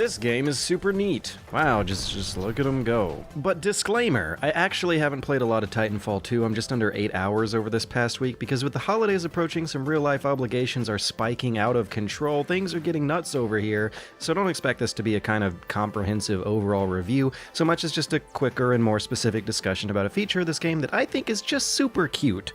This game is super neat. Wow, just look at them go. But disclaimer, I actually haven't played a lot of Titanfall 2. I'm just under 8 hours over this past week because with the holidays approaching, some real-life obligations are spiking out of control. Things are getting nuts over here, so don't expect this to be a kind of comprehensive overall review, so much as just a quicker and more specific discussion about a feature of this game that I think is just super cute.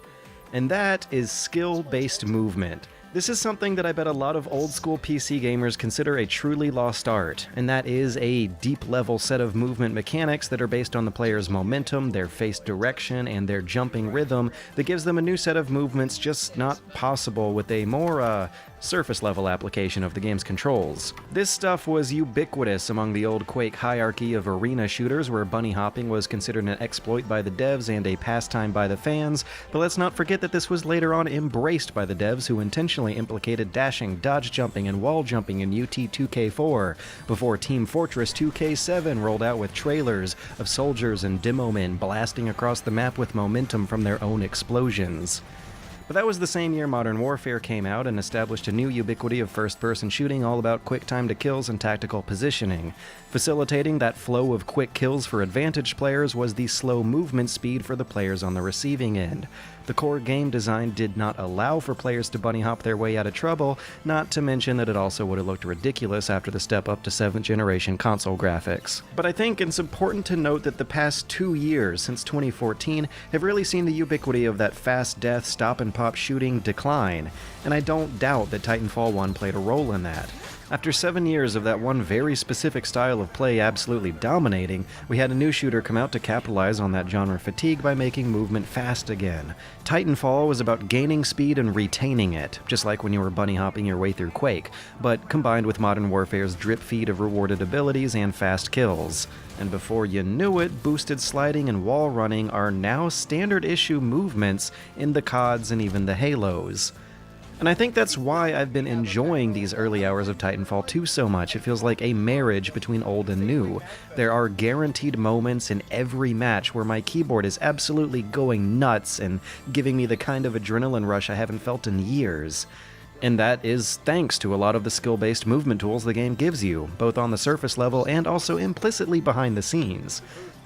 And that is skill-based movement. This is something that I bet a lot of old-school PC gamers consider a truly lost art, and that is a deep-level set of movement mechanics that are based on the player's momentum, their face direction, and their jumping rhythm that gives them a new set of movements just not possible with a more, surface-level application of the game's controls. This stuff was ubiquitous among the old Quake hierarchy of arena shooters where bunny hopping was considered an exploit by the devs and a pastime by the fans, but let's not forget that this was later on embraced by the devs who intentionally implicated dashing, dodge jumping, and wall jumping in UT 2K4, before Team Fortress 2K7 rolled out with trailers of soldiers and demo men blasting across the map with momentum from their own explosions. But that was the same year Modern Warfare came out and established a new ubiquity of first-person shooting all about quick time to kills and tactical positioning. Facilitating that flow of quick kills for advantaged players was the slow movement speed for the players on the receiving end. The core game design did not allow for players to bunny hop their way out of trouble, not to mention that it also would have looked ridiculous after the step up to 7th generation console graphics. But I think it's important to note that the past 2 years, since 2014, have really seen the ubiquity of that fast death, stop and pop shooting decline, and I don't doubt that Titanfall 1 played a role in that. After 7 years of that one very specific style of play absolutely dominating, we had a new shooter come out to capitalize on that genre fatigue by making movement fast again. Titanfall was about gaining speed and retaining it, just like when you were bunny hopping your way through Quake, but combined with Modern Warfare's drip feed of rewarded abilities and fast kills. And before you knew it, boosted sliding and wall running are now standard issue movements in the CODs and even the Halos. And I think that's why I've been enjoying these early hours of Titanfall 2 so much. It feels like a marriage between old and new. There are guaranteed moments in every match where my keyboard is absolutely going nuts and giving me the kind of adrenaline rush I haven't felt in years. And that is thanks to a lot of the skill-based movement tools the game gives you, both on the surface level and also implicitly behind the scenes.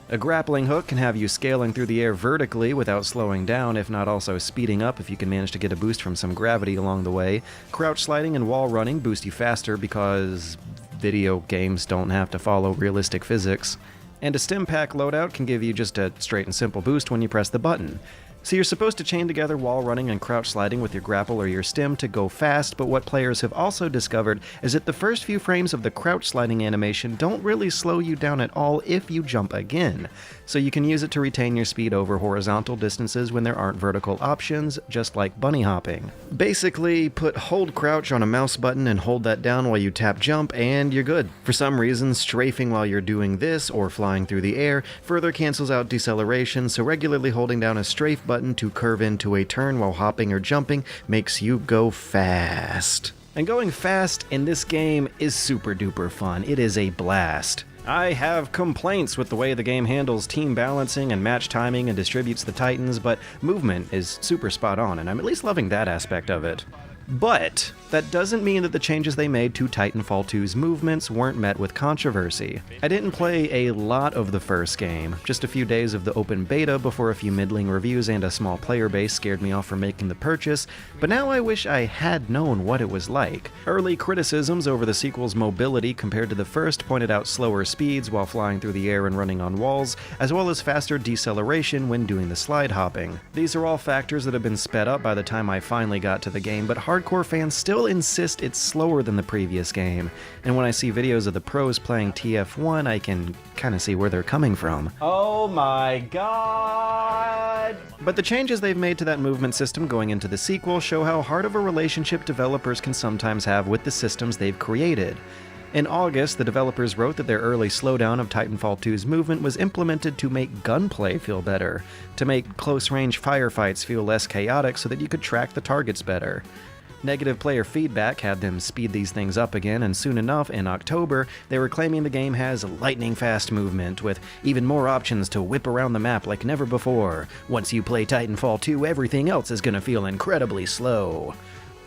A grappling hook can have you scaling through the air vertically without slowing down, if not also speeding up if you can manage to get a boost from some gravity along the way. Crouch sliding and wall running boost you faster because video games don't have to follow realistic physics. And a stim pack loadout can give you just a straight and simple boost when you press the button. So you're supposed to chain together wall running and crouch sliding with your grapple or your stim to go fast, but what players have also discovered is that the first few frames of the crouch sliding animation don't really slow you down at all if you jump again. So you can use it to retain your speed over horizontal distances when there aren't vertical options, just like bunny hopping. Basically, put hold crouch on a mouse button and hold that down while you tap jump and you're good. For some reason, strafing while you're doing this or flying through the air further cancels out deceleration, so regularly holding down a strafe button to curve into a turn while hopping or jumping makes you go fast. And going fast in this game is super duper fun. It is a blast. I have complaints with the way the game handles team balancing and match timing and distributes the Titans, but movement is super spot on, and I'm at least loving that aspect of it. But that doesn't mean that the changes they made to Titanfall 2's movements weren't met with controversy. I didn't play a lot of the first game, just a few days of the open beta before a few middling reviews and a small player base scared me off from making the purchase, but now I wish I had known what it was like. Early criticisms over the sequel's mobility compared to the first pointed out slower speeds while flying through the air and running on walls, as well as faster deceleration when doing the slide hopping. These are all factors that have been sped up by the time I finally got to the game, but hardcore fans still insist it's slower than the previous game, and when I see videos of the pros playing TF1, I can kinda see where they're coming from. Oh my god! But the changes they've made to that movement system going into the sequel show how hard of a relationship developers can sometimes have with the systems they've created. In August, the developers wrote that their early slowdown of Titanfall 2's movement was implemented to make gunplay feel better, to make close-range firefights feel less chaotic so that you could track the targets better. Negative player feedback had them speed these things up again, and soon enough, in October, they were claiming the game has lightning-fast movement, with even more options to whip around the map like never before. Once you play Titanfall 2, everything else is gonna feel incredibly slow.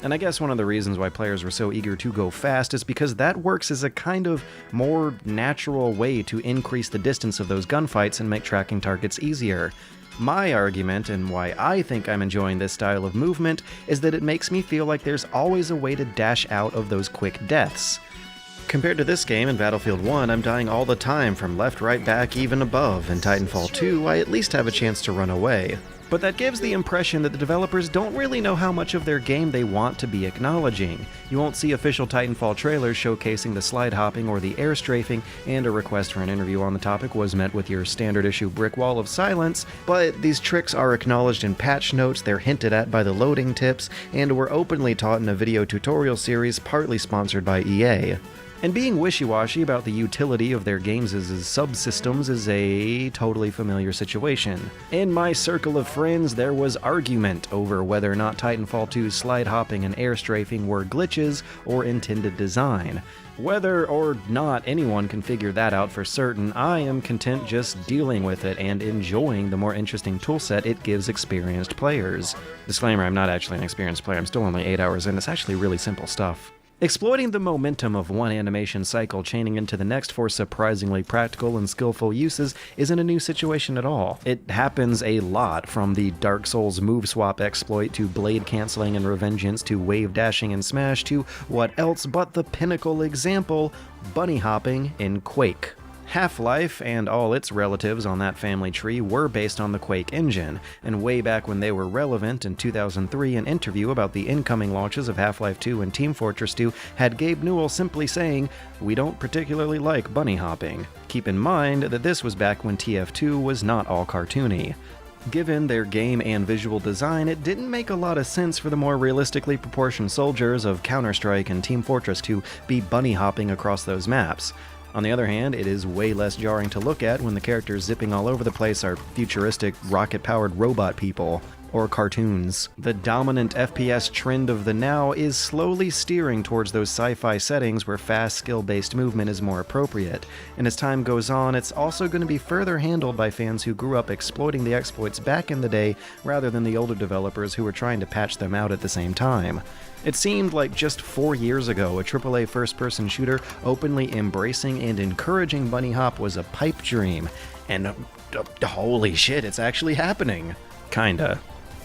And I guess one of the reasons why players were so eager to go fast is because that works as a kind of more natural way to increase the distance of those gunfights and make tracking targets easier. My argument, and why I think I'm enjoying this style of movement, is that it makes me feel like there's always a way to dash out of those quick deaths. Compared to this game in Battlefield 1, I'm dying all the time from left, right, back, even above. In Titanfall 2, I at least have a chance to run away. But that gives the impression that the developers don't really know how much of their game they want to be acknowledging. You won't see official Titanfall trailers showcasing the slide hopping or the air strafing, and a request for an interview on the topic was met with your standard issue brick wall of silence, but these tricks are acknowledged in patch notes, they're hinted at by the loading tips, and were openly taught in a video tutorial series partly sponsored by EA. And being wishy-washy about the utility of their games as subsystems is a totally familiar situation. In my circle of friends, there was argument over whether or not Titanfall 2's slide hopping and air strafing were glitches or intended design. Whether or not anyone can figure that out for certain, I am content just dealing with it and enjoying the more interesting toolset it gives experienced players. Disclaimer, I'm not actually an experienced player, I'm still only 8 hours in, it's actually really simple stuff. Exploiting the momentum of one animation cycle chaining into the next for surprisingly practical and skillful uses isn't a new situation at all. It happens a lot, from the Dark Souls move swap exploit to blade canceling and Revengeance to wave dashing and Smash to what else but the pinnacle example, bunny hopping in Quake. Half-Life and all its relatives on that family tree were based on the Quake engine, and way back when they were relevant in 2003, an interview about the incoming launches of Half-Life 2 and Team Fortress 2 had Gabe Newell simply saying, "We don't particularly like bunny hopping." Keep in mind that this was back when TF2 was not all cartoony. Given their game and visual design, it didn't make a lot of sense for the more realistically proportioned soldiers of Counter-Strike and Team Fortress to be bunny hopping across those maps. On the other hand, it is way less jarring to look at when the characters zipping all over the place are futuristic, rocket-powered robot people, or cartoons. The dominant FPS trend of the now is slowly steering towards those sci-fi settings where fast, skill-based movement is more appropriate, and as time goes on, it's also going to be further handled by fans who grew up exploiting the exploits back in the day rather than the older developers who were trying to patch them out at the same time. It seemed like just 4 years ago, a AAA first-person shooter openly embracing and encouraging bunny hop was a pipe dream, and holy shit, it's actually happening. Kinda.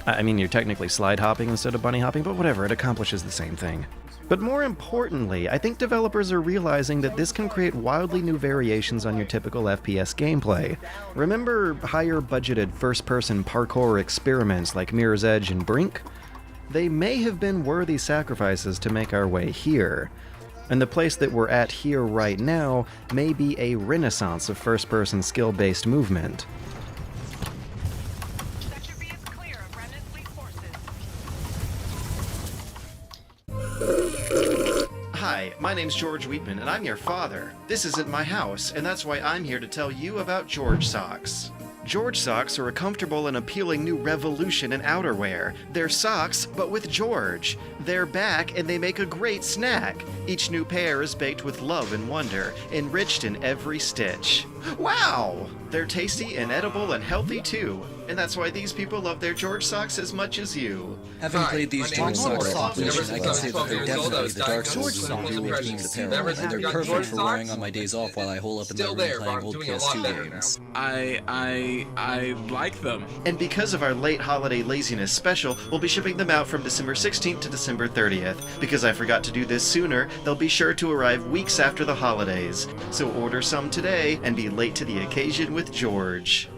I mean, you're technically slide hopping instead of bunny hopping, but whatever, it accomplishes the same thing. But more importantly, I think developers are realizing that this can create wildly new variations on your typical FPS gameplay. Remember higher-budgeted first-person parkour experiments like Mirror's Edge and Brink? They may have been worthy sacrifices to make our way here. And the place that we're at here right now may be a renaissance of first-person skill-based movement. Sector B is clear of remnant fleet forces. Hi, my name's George Wheatman, and I'm your father. This isn't my house, and that's why I'm here to tell you about George Socks. George Socks are a comfortable and appealing new revolution in outerwear. They're socks, but with George. They're back, and they make a great snack. Each new pair is baked with love and wonder, enriched in every stitch. Wow! They're tasty and edible and healthy too. And that's why these people love their George Socks as much as you. Having played these George Socks compilation, I can say that they're definitely the Dark Souls of newly themed apparel, and they're perfect for wearing on my days off while I hole up in my room playing old PS2 games. I like them. And because of our late holiday laziness special, we'll be shipping them out from December 16th to December 30th. Because I forgot to do this sooner, they'll be sure to arrive weeks after the holidays. So order some today and be late to the occasion with George.